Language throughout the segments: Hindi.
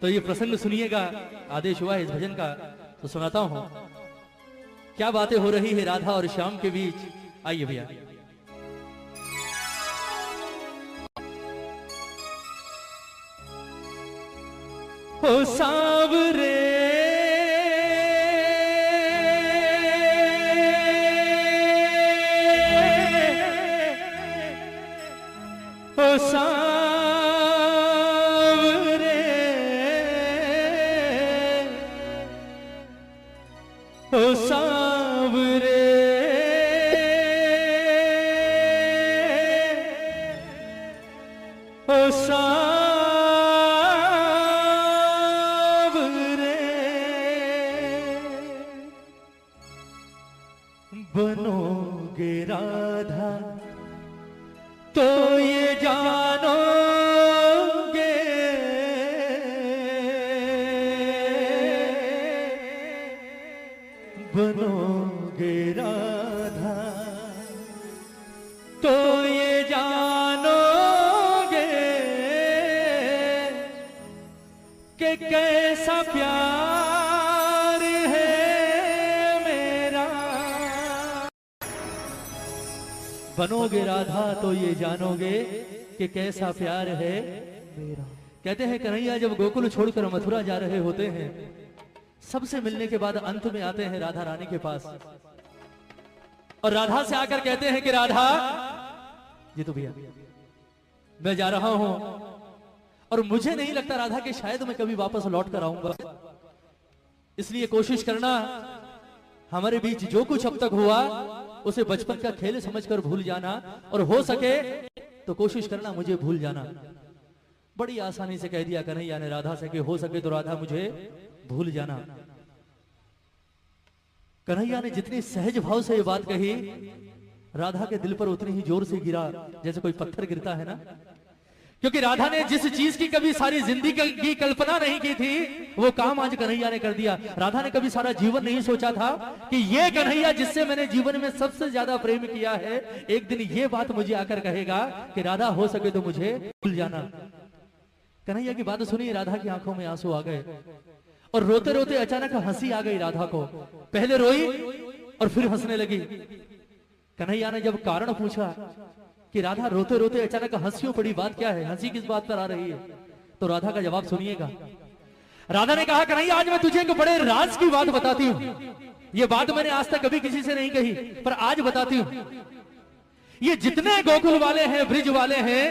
तो ये प्रसंग सुनिएगा, आदेश हुआ है इस भजन का तो सुनाता हूं। क्या बातें हो रही है राधा और श्याम के बीच, आइए भैया। ओ सांवरे ओ सांवरे ओ सांवरे ओ सांवरे बनोगे राधा तो ये जानोगे, बनोगे राधा तो ये जानोगे कि कैसा प्यार है मेरा। बनोगे राधा तो ये जानोगे कि कैसा प्यार है मेरा। कहते हैं कन्हैया जब गोकुल छोड़कर मथुरा जा रहे होते हैं, सबसे मिलने के बाद अंत में आते हैं राधा रानी के पास और राधा से आकर कहते हैं कि राधा जी तो भैया मैं जा रहा हूं और मुझे नहीं लगता राधा कि शायद मैं कभी वापस लौट कर आऊंगा, इसलिए कोशिश करना हमारे बीच जो कुछ अब तक हुआ उसे बचपन का खेल समझकर भूल जाना और हो सके तो कोशिश करना मुझे भूल जाना। बड़ी आसानी से कह दिया कन्हैया ने राधा से कि हो सके तो राधा मुझे भूल जाना। कन्हैया ने जितनी सहज भाव से ये बात कही, राधा के दिल पर उतनी ही जोर से गिरा जैसे कोई पत्थर गिरता है ना, क्योंकि राधा ने जिस चीज की कभी सारी जिंदगी की कल्पना नहीं की थी वो काम आज कन्हैया ने कर दिया। राधा ने कभी सारा जीवन नहीं सोचा था कि ये कन्हैया जिससे मैंने जीवन में सबसे ज्यादा प्रेम किया है, एक दिन ये बात मुझे आकर कहेगा कि राधा हो सके तो मुझे भूल जाना। कन्हैया की बात सुनी, राधा की आंखों में आंसू आ गए और रोते रोते अचानक हंसी आ गई राधा को। पहले रोई और फिर हंसने लगी। कन्हैया ने जब कारण पूछा कि राधा रोते रोते अचानक हंसियों पड़ी, बात क्या है, हंसी किस बात पर आ रही है, तो राधा का जवाब सुनिएगा। राधा ने कहा कन्हैया आज मैं तुझे एक बड़े राज की बात बताती हूं। ये बात मैंने आज तक कभी किसी से नहीं कही पर आज बताती हूं। ये जितने गोकुल वाले हैं, ब्रिज वाले हैं,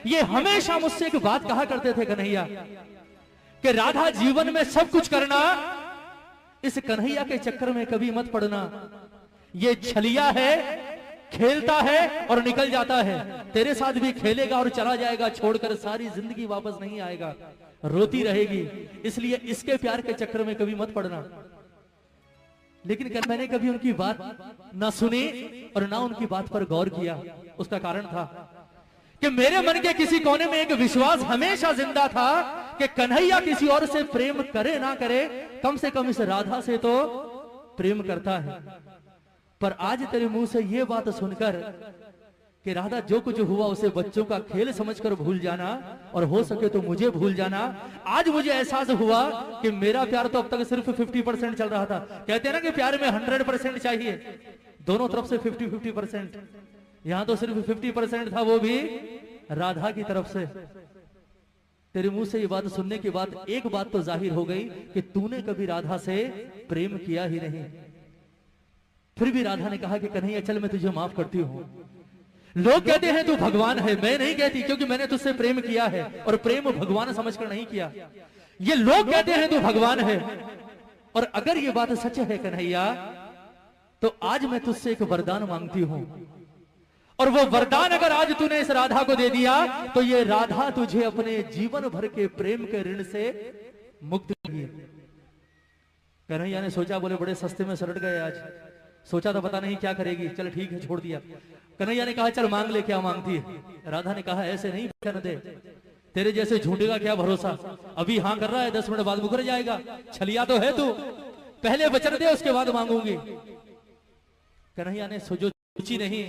ये हमेशा मुझसे एक बात कहा करते थे कन्हैया कि राधा जीवन में सब कुछ करना, इस कन्हैया के चक्कर में कभी मत पड़ना। ये छलिया है, खेलता है और निकल जाता है, तेरे साथ भी खेलेगा और चला जाएगा, छोड़कर सारी जिंदगी वापस नहीं आएगा, रोती रहेगी, इसलिए इसके प्यार के चक्कर में कभी मत पड़ना। लेकिन मैंने कभी उनकी बात ना सुनी और ना उनकी बात पर गौर किया। उसका कारण था कि मेरे मन के किसी कोने में एक विश्वास हमेशा जिंदा था कि कन्हैया किसी और से प्रेम करे ना करे, कम से कम इस राधा से तो प्रेम करता है। पर आज तेरे मुंह से ये बात सुनकर कि राधा जो कुछ हुआ उसे बच्चों का खेल समझकर भूल जाना और हो सके तो मुझे भूल जाना, आज मुझे एहसास हुआ कि मेरा प्यार तो अब तक सिर्फ 50% चल रहा था। कहते हैं ना कि प्यार में 100% चाहिए, दोनों तरफ से 50-50%, यहां तो सिर्फ 50% था, वो भी राधा की तरफ से। तेरे मुंह से ये बात सुनने के बाद एक बात तो जाहिर हो गई कि तूने कभी राधा से प्रेम किया ही नहीं। फिर भी राधा ने कहा कि कन्हैया चल मैं तुझे माफ करती हूं। लोग कहते हैं तू भगवान है, मैं नहीं कहती, क्योंकि मैंने तुझसे प्रेम किया है और प्रेम भगवान समझकर नहीं किया। ये लोग कहते हैं तू भगवान है, और अगर ये बात सच है कन्हैया तो आज मैं तुझसे एक वरदान मांगती हूं, और वो वरदान अगर आज तूने इस राधा को दे दिया तो ये राधा तुझे अपने जीवन भर के प्रेम के ऋण से मुक्त करेगी। कन्हैया ने सोचा, बोले बड़े सस्ते में सलट गए आज, सोचा तो पता नहीं क्या करेगी, चल ठीक है छोड़ दिया। कन्हैया ने कहा चल मांग ले, क्या मांगती है। राधा ने कहा ऐसे नहीं बचन दे, तेरे जैसे झूठे का क्या भरोसा, अभी हाँ कर रहा है 10 मिनट बाद मुकर जाएगा, छलिया तो है तू, पहले वचन दे उसके बाद मांगूंगी। कन्हैया ने जो सोची नहीं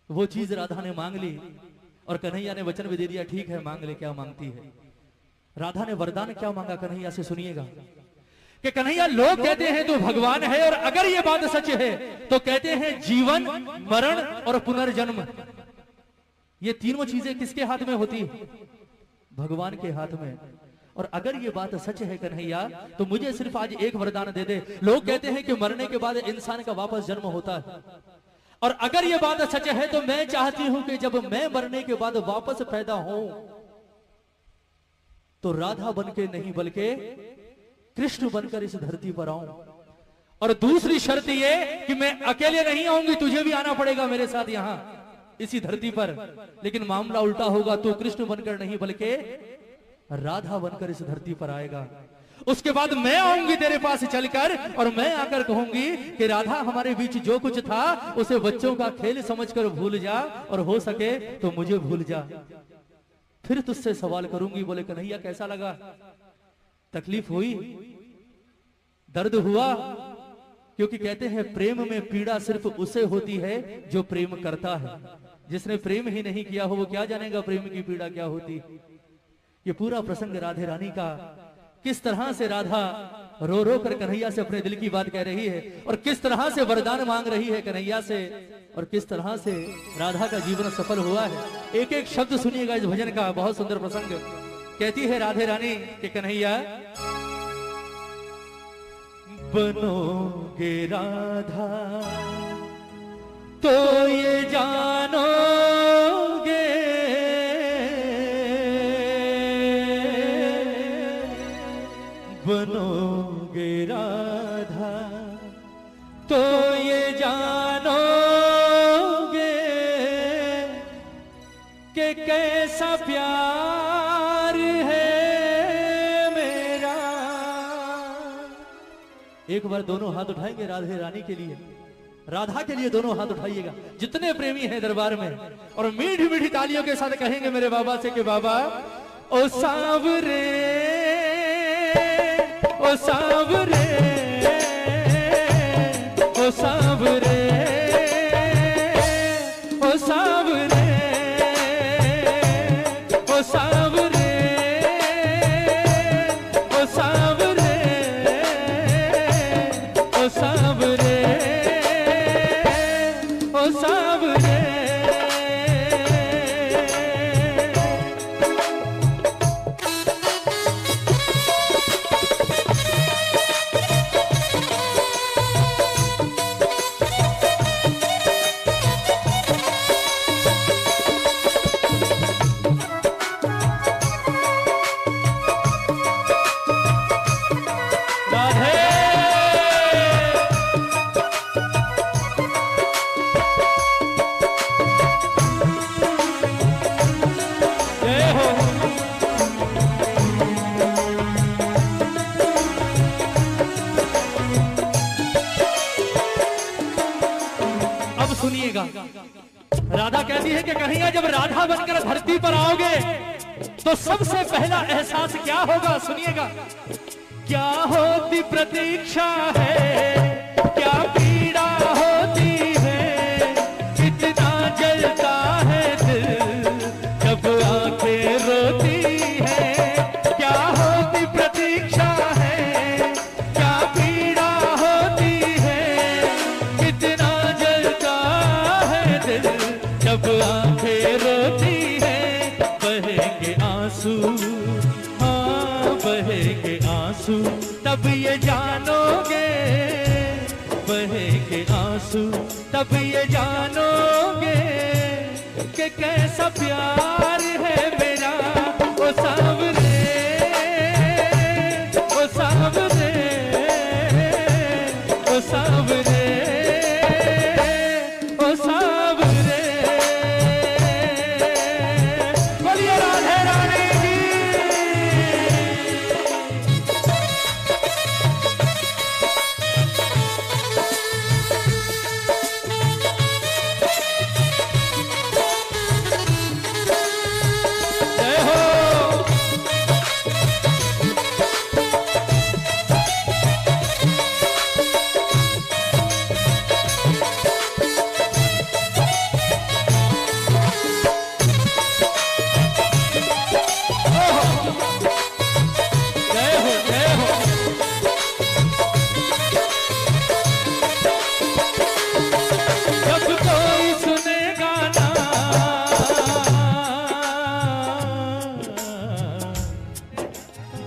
वो चीज राधा ने मांग ली और कन्हैया ने वचन भी दे दिया, ठीक है मांग ले क्या मांगती है। राधा ने वरदान क्या मांगा कन्हैया से, सुनिएगा कि कन्हैया लोग कहते हैं तू भगवान है, और अगर ये बात सच है तो कहते हैं जीवन, मरण और पुनर्जन्म, ये तीनों चीजें किसके हाथ में होती है? भगवान के हाथ में। और अगर ये बात सच है कन्हैया, तो मुझे सिर्फ आज एक वरदान दे दे। लोग कहते हैं कि मरने के बाद इंसान का वापस जन्म होता है, और अगर ये बात सच है तो मैं चाहती हूं कि जब मैं मरने के बाद वापस पैदा हूं तो राधा बनके नहीं बल्कि कृष्ण बनकर इस धरती पर आऊं। और दूसरी शर्त ये कि मैं अकेले नहीं आऊंगी, तुझे भी आना पड़ेगा मेरे साथ यहां इसी धरती पर। लेकिन मामला उल्टा होगा, तू कृष्ण बनकर नहीं बल्कि राधा बनकर इस धरती पर आएगा। उसके बाद मैं आऊंगी तेरे पास चलकर, और मैं आकर कहूंगी कि राधा हमारे बीच जो कुछ था उसे बच्चों का खेल समझकर भूल जा, और हो सके तो मुझे भूल जा। फिर तुझसे सवाल करूंगी। बोले कन्हैया कैसा लगा? तकलीफ हुई, दर्द हुआ? क्योंकि कहते हैं प्रेम में पीड़ा सिर्फ उसे होती है जो प्रेम करता है। जिसने प्रेम ही नहीं किया हो वो क्या जानेगा प्रेम की पीड़ा क्या होती। ये पूरा प्रसंग राधे रानी का, किस तरह से राधा रो रो कर कन्हैया से अपने दिल की बात कह रही है, और किस तरह से वरदान मांग रही है कन्हैया से, और किस तरह से राधा का जीवन सफल हुआ है। एक एक शब्द सुनिएगा इस भजन का, बहुत सुंदर प्रसंग। कहती है राधे रानी कि कन्हैया बनोगे राधा तो ये जानोगे, बनोगे राधा तो ये जानोगे कि कैसा प्यार है मेरा। एक बार दोनों हाथ उठाएंगे राधे रानी के लिए, राधा के लिए दोनों हाथ उठाइएगा जितने प्रेमी हैं दरबार में, और मीठी मीठी तालियों के साथ कहेंगे मेरे बाबा से कि बाबा ओ सांवरे, ओ सांवरे, ओ सांवरे, ओ सांवरे, ओ सांवरे, ओ सांवरे, ओ सांवरे, ओ सांवरे। राधा कहती है कि कन्हैया जब राधा बनकर धरती पर आओगे तो सबसे पहला एहसास क्या होगा, सुनिएगा। क्या होती प्रतीक्षा है, क्या पीड़ा होती है, कितना जलता है दिल जब आंखें रोती है। क्या होती प्रतीक्षा है, क्या पीड़ा होती है, कितना जलता है दिल जब आंखें रोती है। बहेंगे आंसू, हाँ बहेंगे आंसू, तब ये जानोगे, बहेंगे आंसू तब ये जानोगे कि कैसा प्यार है मेरा। ओ सांवरे, ओ सांवरे, ओ सांवरे, ओ सांवरे। बोलिए राधे रानी की।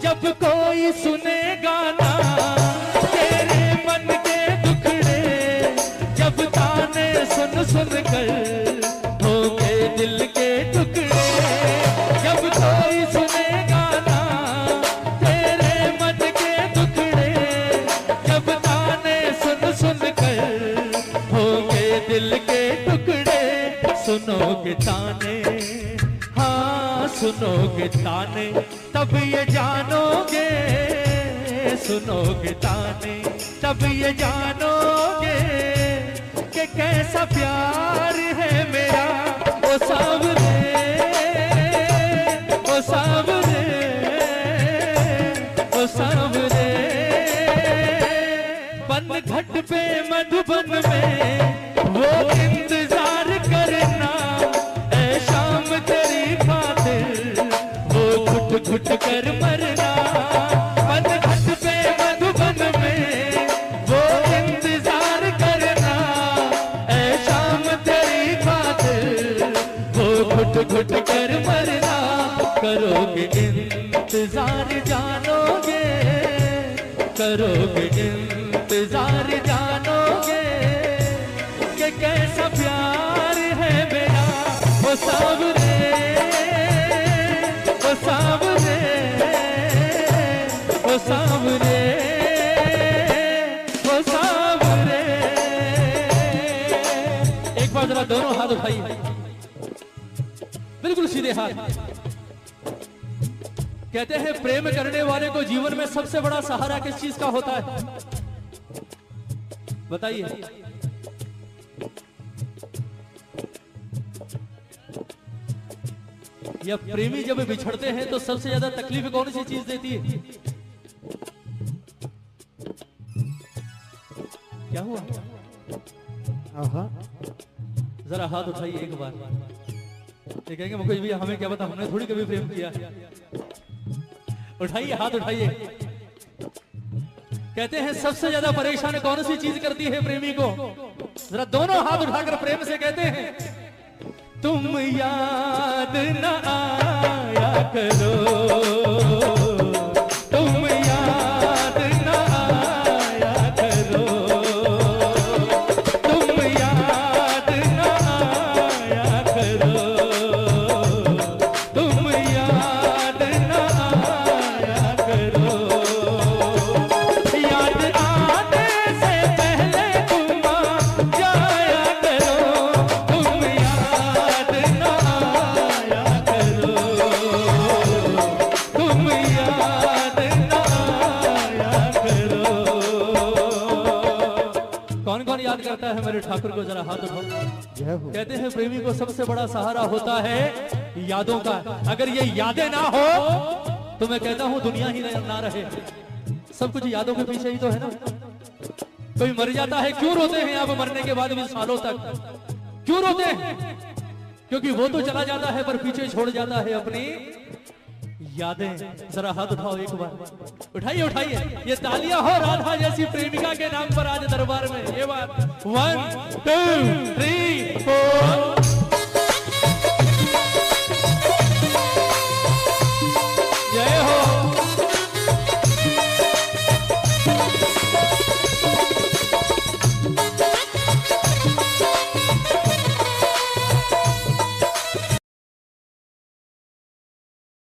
जब कोई सुनेगा ना तेरे मन के दुखड़े, जब ताने सुन सुन कर होंगे दिल के टुकड़े, जब कोई सुनेगा ना तेरे मन के दुखड़े, जब ताने सुन सुन कर होंगे दिल के टुकड़े। सुनोगे ताने, हाँ सुनोगे ताने, तब ये जानोगे, सुनोगे ताने तब ये जानोगे कि कैसा प्यार है मेरा। ओ सावरे, ओ सावरे, ओ सावरे, बन घट पे मधुबन में वो इंतजार करना, ऐ शाम तेरी खातिर वो घुट घुट कर मरना। बन घट पे मधुबन में वो इंतजार करना, ऐ शाम तेरी खातिर वो घुट घुट कर मरना। करोगे इंतजार जानोगे, करोगे इंतजार जानोगे कि कैसा प्यार है मेरा। ओ सावरे, ओ सावरे, ओ सावरे, ओ सावरे। एक बार जरा दोनों हाथ उठाइए, बिल्कुल सीधे हाथ। कहते हैं प्रेम करने वाले को जीवन में सबसे बड़ा सहारा किस चीज का होता है, बताइए। या प्रेमी जब बिछड़ते हैं तो सबसे ज्यादा तकलीफ कौन सी चीज देती है? क्या हुआ? जरा हाथ उठाइए एक बार। ये कहेंगे मुकेश भैया हमें क्या पता, हमने थोड़ी कभी प्रेम किया। उठाइए हाथ उठाइए। कहते हैं सबसे ज्यादा परेशान कौन सी चीज करती है प्रेमी को? जरा दोनों हाथ उठाकर प्रेम से कहते हैं, तुम याद न आया करो, तुम याद न आया करो, तुम याद न आया करो, तुम याद न आया करो। याद आने से पहले तुम आ जाया करो, तुम याद न आया करो, तुम याद न आया करो। कौन कौन याद करता है मेरे ठाकुर को? जरा हाथ उठाओ। कहते हैं प्रेमी को सबसे बड़ा सहारा होता है यादों का। अगर ये यादें ना हो तो मैं कहता हूं दुनिया ही ना रहे। सब कुछ यादों के पीछे ही तो है ना। कोई मर जाता है, क्यों रोते हैं आप मरने के बाद भी सालों तक? क्यों रोते हैं? क्योंकि वो तो चला जाता है पर पीछे छोड़ जाता है अपनी यादें। जरा हाथ उठाओ एक बार, उठाइए उठाइए। ये तालियां हो राधा जैसी प्रेमिका के नाम पर आज दरबार में। ये बात 1 2 3 4